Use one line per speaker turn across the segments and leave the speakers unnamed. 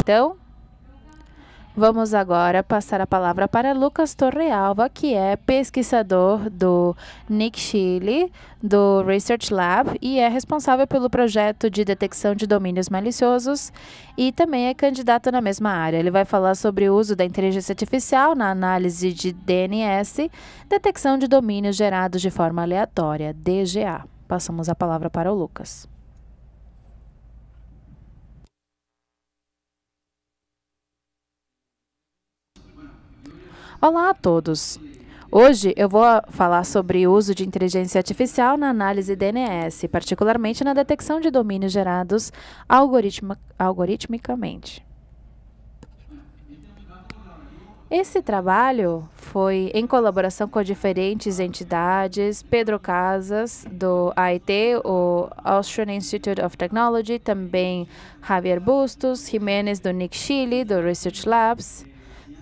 Então, vamos agora passar a palavra para Lucas Torrealba, que é pesquisador do Nick Chile, do Research Lab, e é responsável pelo projeto de detecção de domínios maliciosos e também é candidato na mesma área. Ele vai falar sobre o uso da inteligência artificial na análise de DNS, detecção de domínios gerados de forma aleatória, DGA. Passamos a palavra para o Lucas. Olá a todos! Hoje eu vou falar sobre o uso de inteligência artificial na análise DNS, particularmente na detecção de domínios gerados algoritmicamente. Esse trabalho foi em colaboração com diferentes entidades, Pedro Casas, do AIT, o Austrian Institute of Technology, também Javier Bustos, Jiménez, do Nick Chile, do Research Labs,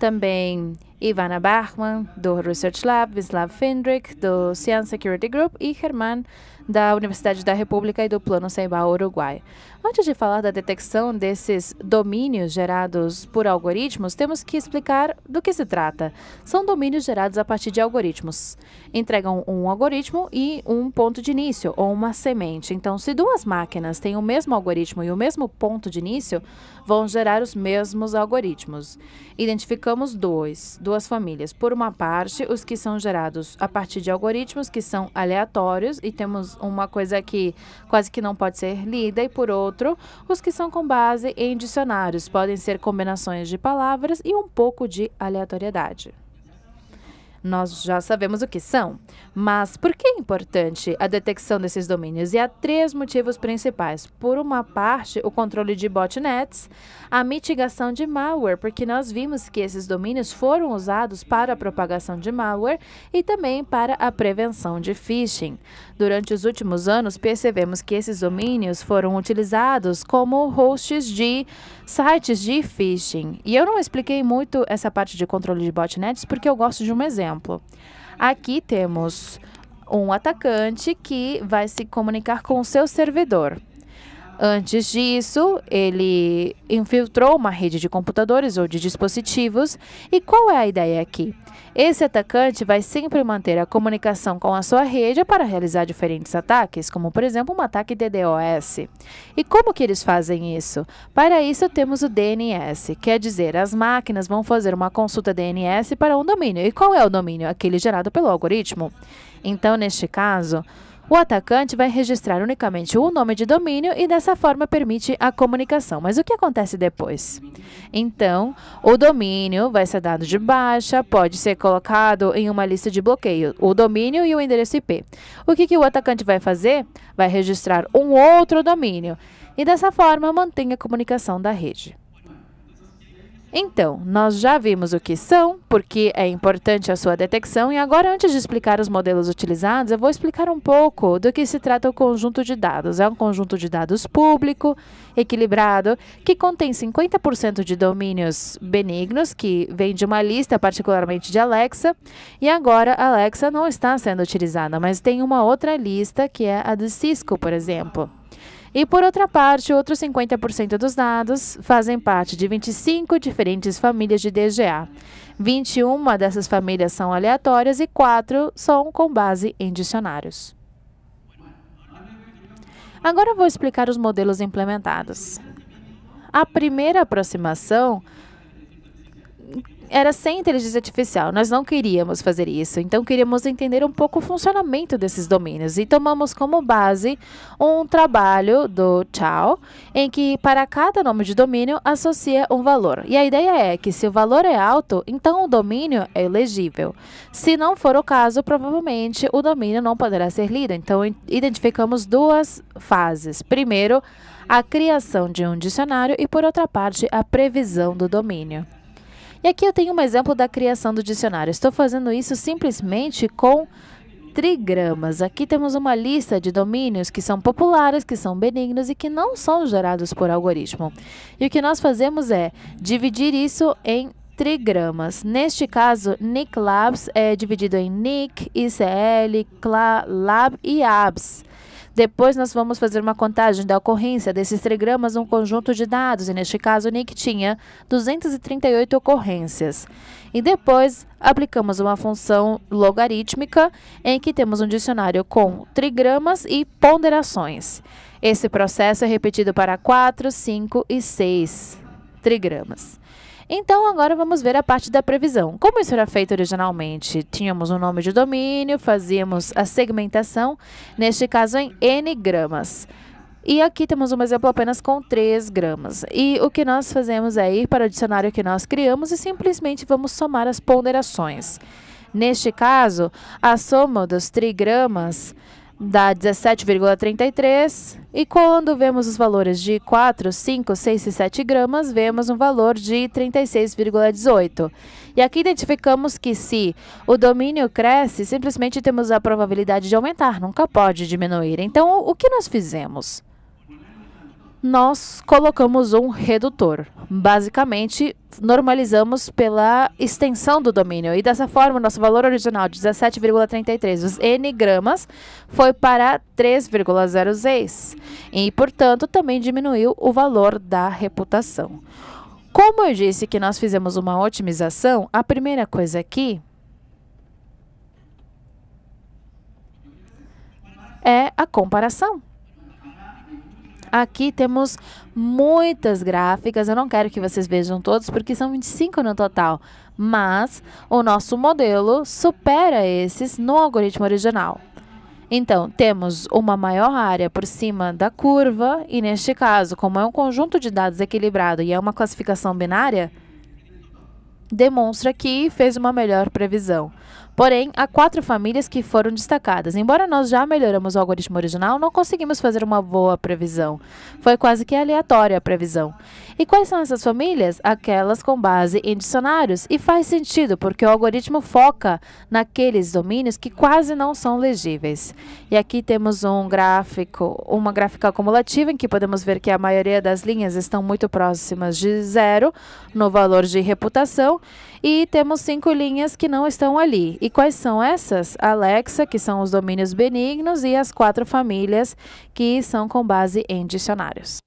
também Ivana Bachmann, do Research Lab, Vislav Findrich, do Cian Security Group, e Germán, da Universidade da República e do Plano Ceibal, Uruguai. Antes de falar da detecção desses domínios gerados por algoritmos, temos que explicar do que se trata. São domínios gerados a partir de algoritmos. Entregam um algoritmo e um ponto de início, ou uma semente. Então, se duas máquinas têm o mesmo algoritmo e o mesmo ponto de início, vão gerar os mesmos algoritmos. Identificamos duas famílias. Por uma parte, os que são gerados a partir de algoritmos que são aleatórios, e temos uma coisa que quase que não pode ser lida, e por outro, os que são com base em dicionários. Podem ser combinações de palavras e um pouco de aleatoriedade. Nós já sabemos o que são, mas por que é importante a detecção desses domínios? E há 3 motivos principais. Por uma parte, o controle de botnets, a mitigação de malware, porque nós vimos que esses domínios foram usados para a propagação de malware e também para a prevenção de phishing. Durante os últimos anos, percebemos que esses domínios foram utilizados como hosts de sites de phishing. E eu não expliquei muito essa parte de controle de botnets porque eu gosto de um exemplo. Aqui temos um atacante que vai se comunicar com o seu servidor. Antes disso, ele infiltrou uma rede de computadores ou de dispositivos. E qual é a ideia aqui? Esse atacante vai sempre manter a comunicação com a sua rede para realizar diferentes ataques, como, por exemplo, um ataque DDoS. E como que eles fazem isso? Para isso, temos o DNS, quer dizer, as máquinas vão fazer uma consulta DNS para um domínio. E qual é o domínio? Aquele gerado pelo algoritmo. Então, neste caso, o atacante vai registrar unicamente o nome de domínio e dessa forma permite a comunicação. Mas o que acontece depois? Então, o domínio vai ser dado de baixa, pode ser colocado em uma lista de bloqueio, o domínio e o endereço IP. O que o atacante vai fazer? Vai registrar um outro domínio e dessa forma mantém a comunicação da rede. Então, nós já vimos o que são, porque é importante a sua detecção, e agora, antes de explicar os modelos utilizados, eu vou explicar um pouco do que se trata o conjunto de dados. É um conjunto de dados público, equilibrado, que contém 50% de domínios benignos, que vem de uma lista particularmente de Alexa, e agora a Alexa não está sendo utilizada, mas tem uma outra lista, que é a do Cisco, por exemplo. E, por outra parte, outros 50% dos dados fazem parte de 25 diferentes famílias de DGA. 21 dessas famílias são aleatórias e 4 são com base em dicionários. Agora eu vou explicar os modelos implementados. A primeira aproximação era sem inteligência artificial. Nós não queríamos fazer isso, então queríamos entender um pouco o funcionamento desses domínios. E tomamos como base um trabalho do Chao, em que para cada nome de domínio associa um valor. E a ideia é que se o valor é alto, então o domínio é elegível. Se não for o caso, provavelmente o domínio não poderá ser lido. Então identificamos 2 fases. Primeiro, a criação de um dicionário e, por outra parte, a previsão do domínio. E aqui eu tenho um exemplo da criação do dicionário. Estou fazendo isso simplesmente com trigramas. Aqui temos uma lista de domínios que são populares, que são benignos e que não são gerados por algoritmo. E o que nós fazemos é dividir isso em trigramas. Neste caso, Nick Labs é dividido em Nick, ICL, Lab e Abs. Depois nós vamos fazer uma contagem da ocorrência desses trigramas num conjunto de dados, e neste caso o Nick tinha 238 ocorrências. E depois aplicamos uma função logarítmica em que temos um dicionário com trigramas e ponderações. Esse processo é repetido para 4, 5 e 6 trigramas. Então, agora vamos ver a parte da previsão. Como isso era feito originalmente? Tínhamos um nome de domínio, fazíamos a segmentação, neste caso em N gramas. E aqui temos um exemplo apenas com 3 gramas. E o que nós fazemos é ir para o dicionário que nós criamos e simplesmente vamos somar as ponderações. Neste caso, a soma dos trigramas dá 17,33 e quando vemos os valores de 4, 5, 6 e 7 gramas, vemos um valor de 36,18. E aqui identificamos que se o domínio cresce, simplesmente temos a probabilidade de aumentar, nunca pode diminuir. Então, o que nós fizemos? Nós colocamos um redutor. Basicamente, normalizamos pela extensão do domínio. E dessa forma, o nosso valor original de 17,33, os N gramas, foi para 3,06. E, portanto, também diminuiu o valor da reputação. Como eu disse que nós fizemos uma otimização, a primeira coisa aqui é a comparação. Aqui temos muitas gráficas, eu não quero que vocês vejam todos, porque são 25 no total, mas o nosso modelo supera esses no algoritmo original. Então, temos uma maior área por cima da curva, e neste caso, como é um conjunto de dados equilibrado e é uma classificação binária, demonstra que fez uma melhor previsão. Porém, há 4 famílias que foram destacadas. Embora nós já melhoramos o algoritmo original, não conseguimos fazer uma boa previsão. Foi quase que aleatória a previsão. E quais são essas famílias? Aquelas com base em dicionários. E faz sentido, porque o algoritmo foca naqueles domínios que quase não são legíveis. E aqui temos um gráfico, uma gráfica acumulativa, em que podemos ver que a maioria das linhas estão muito próximas de 0 no valor de reputação. E temos 5 linhas que não estão ali. E quais são essas? Alexa, que são os domínios benignos, e as 4 famílias que são com base em dicionários.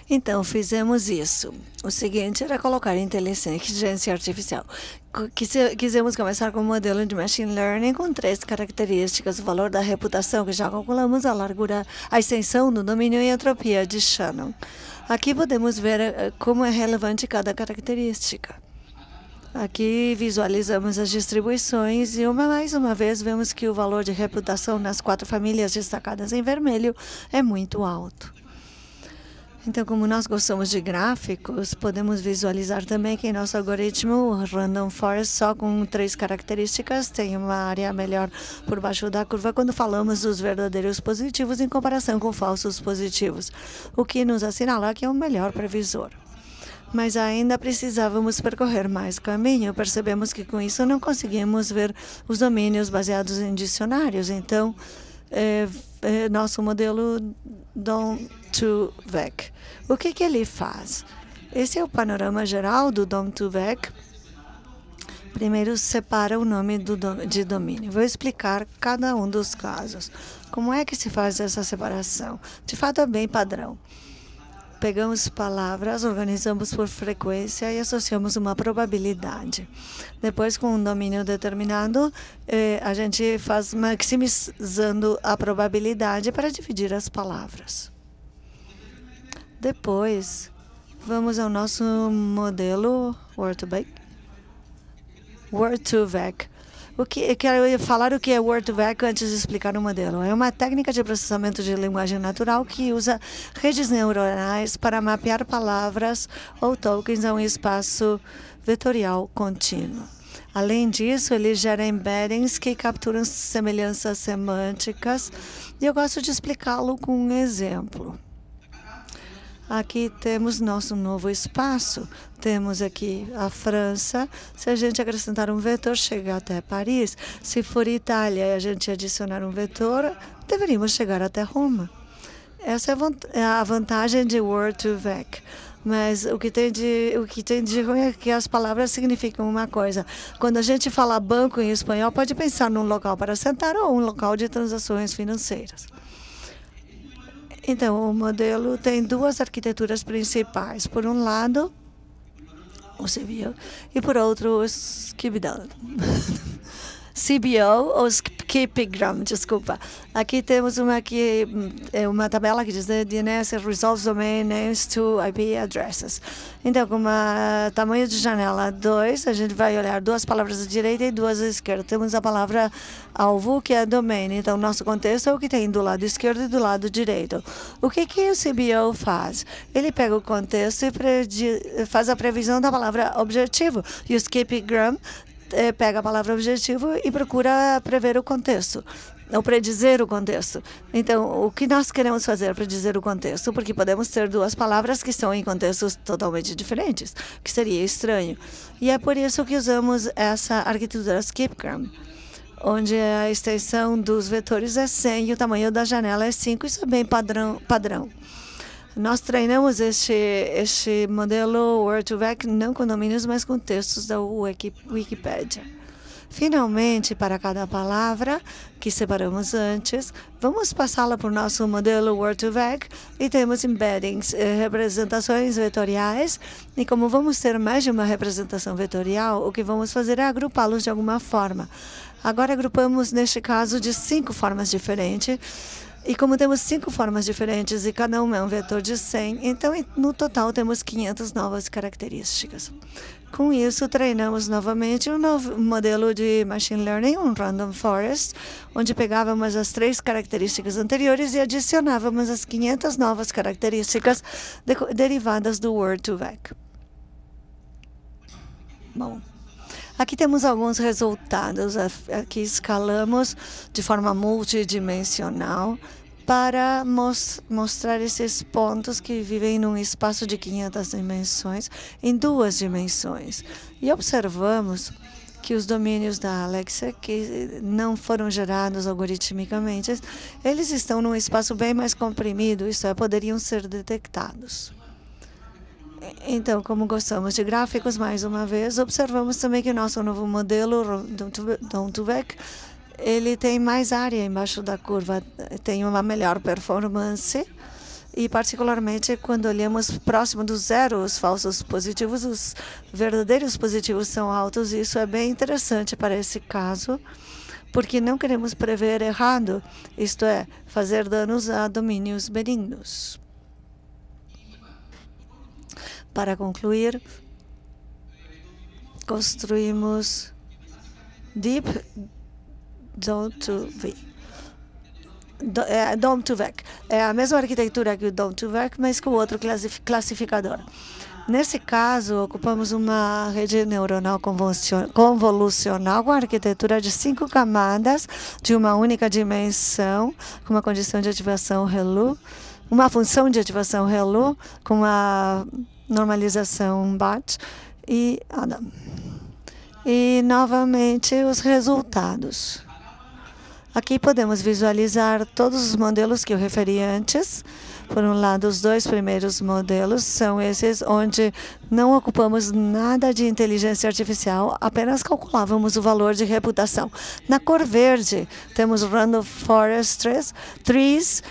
Então, fizemos isso. O seguinte era colocar inteligência artificial. Quisemos começar com um modelo de machine learning com 3 características: o valor da reputação, que já calculamos, a largura, a extensão do domínio e a entropia de Shannon. Aqui podemos ver como é relevante cada característica. Aqui visualizamos as distribuições e mais uma vez vemos que o valor de reputação nas 4 famílias destacadas em vermelho é muito alto. Então, como nós gostamos de gráficos, podemos visualizar também que nosso algoritmo, o Random Forest, só com 3 características, tem uma área melhor por baixo da curva quando falamos dos verdadeiros positivos em comparação com falsos positivos, o que nos assinala que é o melhor previsor. Mas ainda precisávamos percorrer mais caminho. Percebemos que com isso não conseguimos ver os domínios baseados em dicionários. Então, nosso modelo Dom2Vec. O que ele faz? Esse é o panorama geral do Dom2Vec. Primeiro, separa o nome de domínio. Vou explicar cada um dos casos. Como é que se faz essa separação? De fato, é bem padrão. Pegamos palavras, organizamos por frequência e associamos uma probabilidade. Depois, com um domínio determinado, a gente faz maximizando a probabilidade para dividir as palavras. Depois, vamos ao nosso modelo Word2Vec. Quero falar o que é Word2Vec antes de explicar o modelo. É uma técnica de processamento de linguagem natural que usa redes neuronais para mapear palavras ou tokens a um espaço vetorial contínuo. Além disso, ele gera embeddings que capturam semelhanças semânticas, e eu gosto de explicá-lo com um exemplo. Aqui temos nosso novo espaço. Temos aqui a França. Se a gente acrescentar um vetor, chega até Paris. Se for Itália e a gente adicionar um vetor, deveríamos chegar até Roma. Essa é a vantagem de Word2Vec. Mas o que tem de ruim é que as palavras significam uma coisa. Quando a gente fala banco em espanhol, pode pensar num local para sentar ou um local de transações financeiras. Então, o modelo tem duas arquiteturas principais. Por um lado, o CBO, e por outro, o SkipGram. CBO ou SkipGram, desculpa. Aqui temos uma tabela que diz que DNS resolves domain names to IP addresses. Então, com o tamanho de janela 2, a gente vai olhar duas palavras à direita e duas à esquerda. Temos a palavra alvo, que é domain. Então, nosso contexto é o que tem do lado esquerdo e do lado direito. O que o CBO faz? Ele pega o contexto e faz a previsão da palavra objetivo. E o SkipGram pega a palavra objetivo e procura prever o contexto, ou predizer o contexto. Então, o que nós queremos fazer para dizer o contexto? Porque podemos ter duas palavras que estão em contextos totalmente diferentes, que seria estranho. E é por isso que usamos essa arquitetura SkipGram, onde a extensão dos vetores é 100 e o tamanho da janela é 5. Isso é bem padrão. Nós treinamos este modelo Word2Vec não com domínios, mas com textos da Wikipédia. Finalmente, para cada palavra que separamos antes, vamos passá-la para o nosso modelo Word2Vec e temos embeddings, representações vetoriais. E como vamos ter mais de uma representação vetorial, o que vamos fazer é agrupá-los de alguma forma. Agora agrupamos, neste caso, de 5 formas diferentes. E como temos 5 formas diferentes e cada uma é um vetor de 100, então no total temos 500 novas características. Com isso, treinamos novamente um novo modelo de Machine Learning, um Random Forest, onde pegávamos as 3 características anteriores e adicionávamos as 500 novas características derivadas do Word2Vec. Bom, aqui temos alguns resultados. Aqui escalamos de forma multidimensional para mostrar esses pontos que vivem num espaço de 500 dimensões em 2 dimensões. E observamos que os domínios da Alexa, que não foram gerados algoritmicamente, eles estão num espaço bem mais comprimido, isto é, poderiam ser detectados. Então, como gostamos de gráficos, mais uma vez, observamos também que o nosso novo modelo, Word2Vec, ele tem mais área embaixo da curva, tem uma melhor performance e, particularmente, quando olhamos próximo do zero, os falsos positivos, os verdadeiros positivos são altos, e isso é bem interessante para esse caso, porque não queremos prever errado, isto é, fazer danos a domínios benignos. Para concluir, construímos Deep Dom2Vec. É a mesma arquitetura que o Dom2Vec, mas com outro classificador. Nesse caso, ocupamos uma rede neuronal convolucional com arquitetura de 5 camadas de uma única dimensão, com uma condição de ativação ReLU, uma função de ativação ReLU com uma normalização BAT e Adam. E, novamente, os resultados. Aqui podemos visualizar todos os modelos que eu referi antes. Por um lado, os 2 primeiros modelos são esses onde não ocupamos nada de inteligência artificial, apenas calculávamos o valor de reputação. Na cor verde, temos o Random Forest Trees,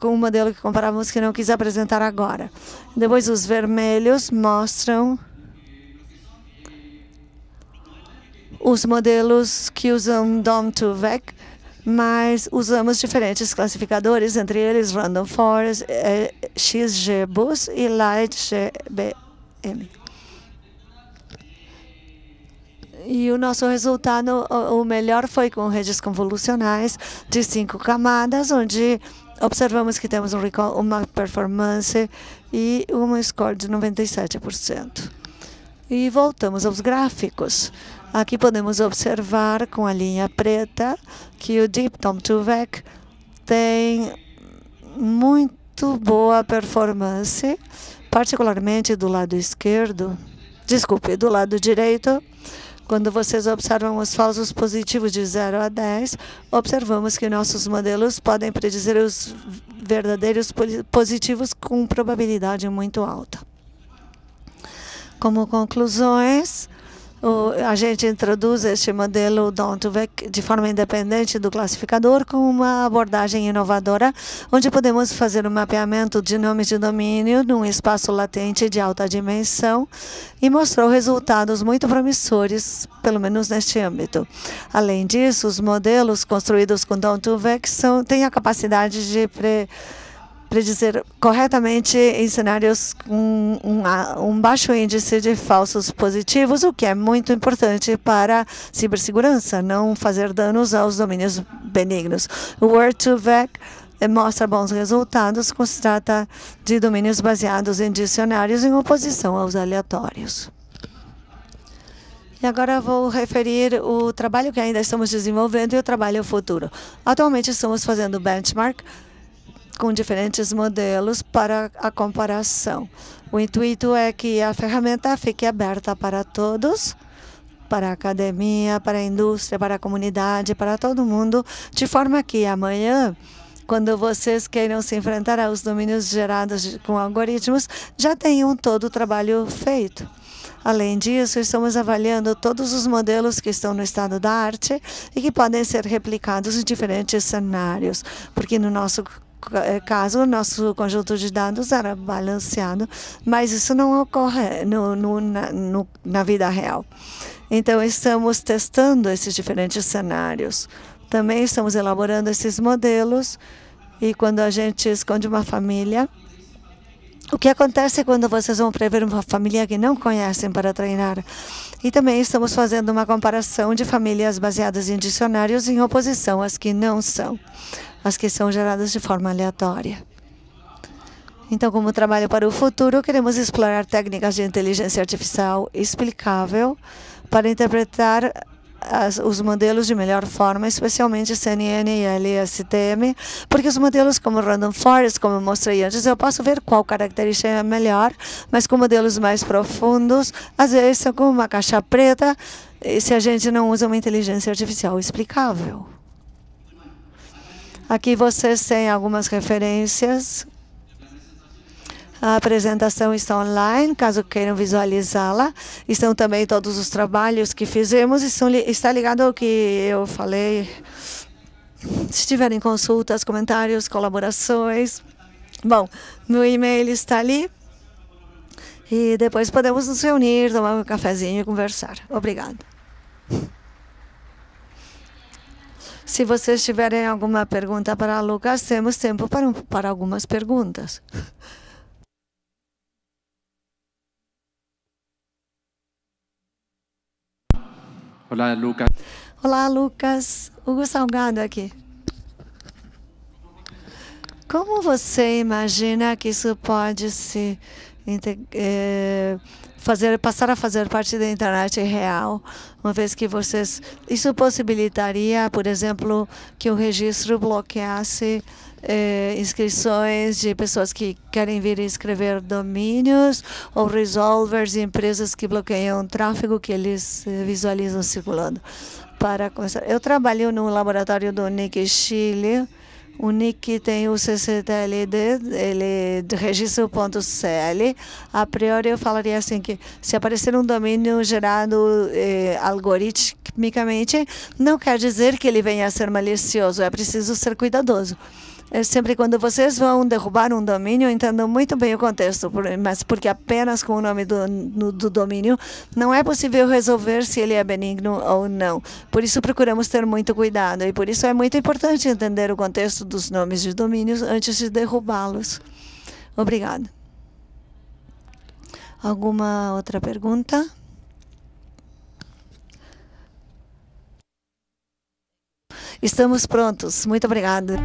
com um modelo que comparávamos que não quis apresentar agora. Depois, os vermelhos mostram os modelos que usam Dom2Vec, mas usamos diferentes classificadores, entre eles Random Forest, XGBoost e LightGBM. E o nosso resultado, o melhor, foi com redes convolucionais de 5 camadas, onde observamos que temos uma performance e um score de 97%. E voltamos aos gráficos. Aqui podemos observar com a linha preta que o Deep Dom2Vec tem muito boa performance, particularmente do lado esquerdo. Desculpe, do lado direito. Quando vocês observam os falsos positivos de 0 a 10, observamos que nossos modelos podem predizer os verdadeiros positivos com probabilidade muito alta. Como conclusões, a gente introduz este modelo Don't2Vec de forma independente do classificador com uma abordagem inovadora, onde podemos fazer um mapeamento de nomes de domínio num espaço latente de alta dimensão e mostrou resultados muito promissores, pelo menos neste âmbito. Além disso, os modelos construídos com Don't2Vec têm a capacidade de predizer corretamente em cenários com um baixo índice de falsos positivos, o que é muito importante para cibersegurança, não fazer danos aos domínios benignos. O Word2Vec mostra bons resultados quando se trata de domínios baseados em dicionários em oposição aos aleatórios. E agora vou referir o trabalho que ainda estamos desenvolvendo e o trabalho futuro. Atualmente estamos fazendo benchmark com diferentes modelos para a comparação. O intuito é que a ferramenta fique aberta para todos, para a academia, para a indústria, para a comunidade, para todo mundo, de forma que amanhã, quando vocês queiram se enfrentar aos domínios gerados com algoritmos, já tenham todo o trabalho feito. Além disso, estamos avaliando todos os modelos que estão no estado da arte e que podem ser replicados em diferentes cenários, porque no nosso caso, o nosso conjunto de dados era balanceado, mas isso não ocorre na vida real. Então, estamos testando esses diferentes cenários. Também estamos elaborando esses modelos e quando a gente esconde uma família, o que acontece quando vocês vão prever uma família que não conhecem para treinar? E também estamos fazendo uma comparação de famílias baseadas em dicionários em oposição às que não são, as que são geradas de forma aleatória. Então, como trabalho para o futuro, queremos explorar técnicas de inteligência artificial explicável para interpretar os modelos de melhor forma, especialmente CNN e LSTM, porque os modelos como Random Forest, como eu mostrei antes, eu posso ver qual característica é melhor, mas com modelos mais profundos, às vezes são como uma caixa preta, se a gente não usa uma inteligência artificial explicável. Aqui vocês têm algumas referências. A apresentação está online, caso queiram visualizá-la. Estão também todos os trabalhos que fizemos e está ligado ao que eu falei. Se tiverem consultas, comentários, colaborações. Bom, meu e-mail está ali. E depois podemos nos reunir, tomar um cafezinho e conversar. Obrigada. Se vocês tiverem alguma pergunta para Lucas, temos tempo para algumas perguntas.
Olá, Lucas.
Olá, Lucas. Hugo Salgado aqui. Como você imagina que isso pode se passar a fazer parte da internet real, uma vez que isso possibilitaria, por exemplo, que o registro bloqueasse inscrições de pessoas que querem vir escrever domínios ou resolvers de empresas que bloqueiam o tráfego que eles visualizam circulando. Para começar, eu trabalho no laboratório do NIC Chile. O NIC tem o CCTLD, ele registra o .cl. A priori, eu falaria assim que se aparecer um domínio gerado algoritmicamente, não quer dizer que ele venha a ser malicioso, é preciso ser cuidadoso. Sempre quando vocês vão derrubar um domínio, entendam muito bem o contexto, mas porque apenas com o nome do domínio não é possível resolver se ele é benigno ou não. Por isso procuramos ter muito cuidado e por isso é muito importante entender o contexto dos nomes de domínios antes de derrubá-los. Obrigada. Alguma outra pergunta? Estamos prontos. Muito obrigada.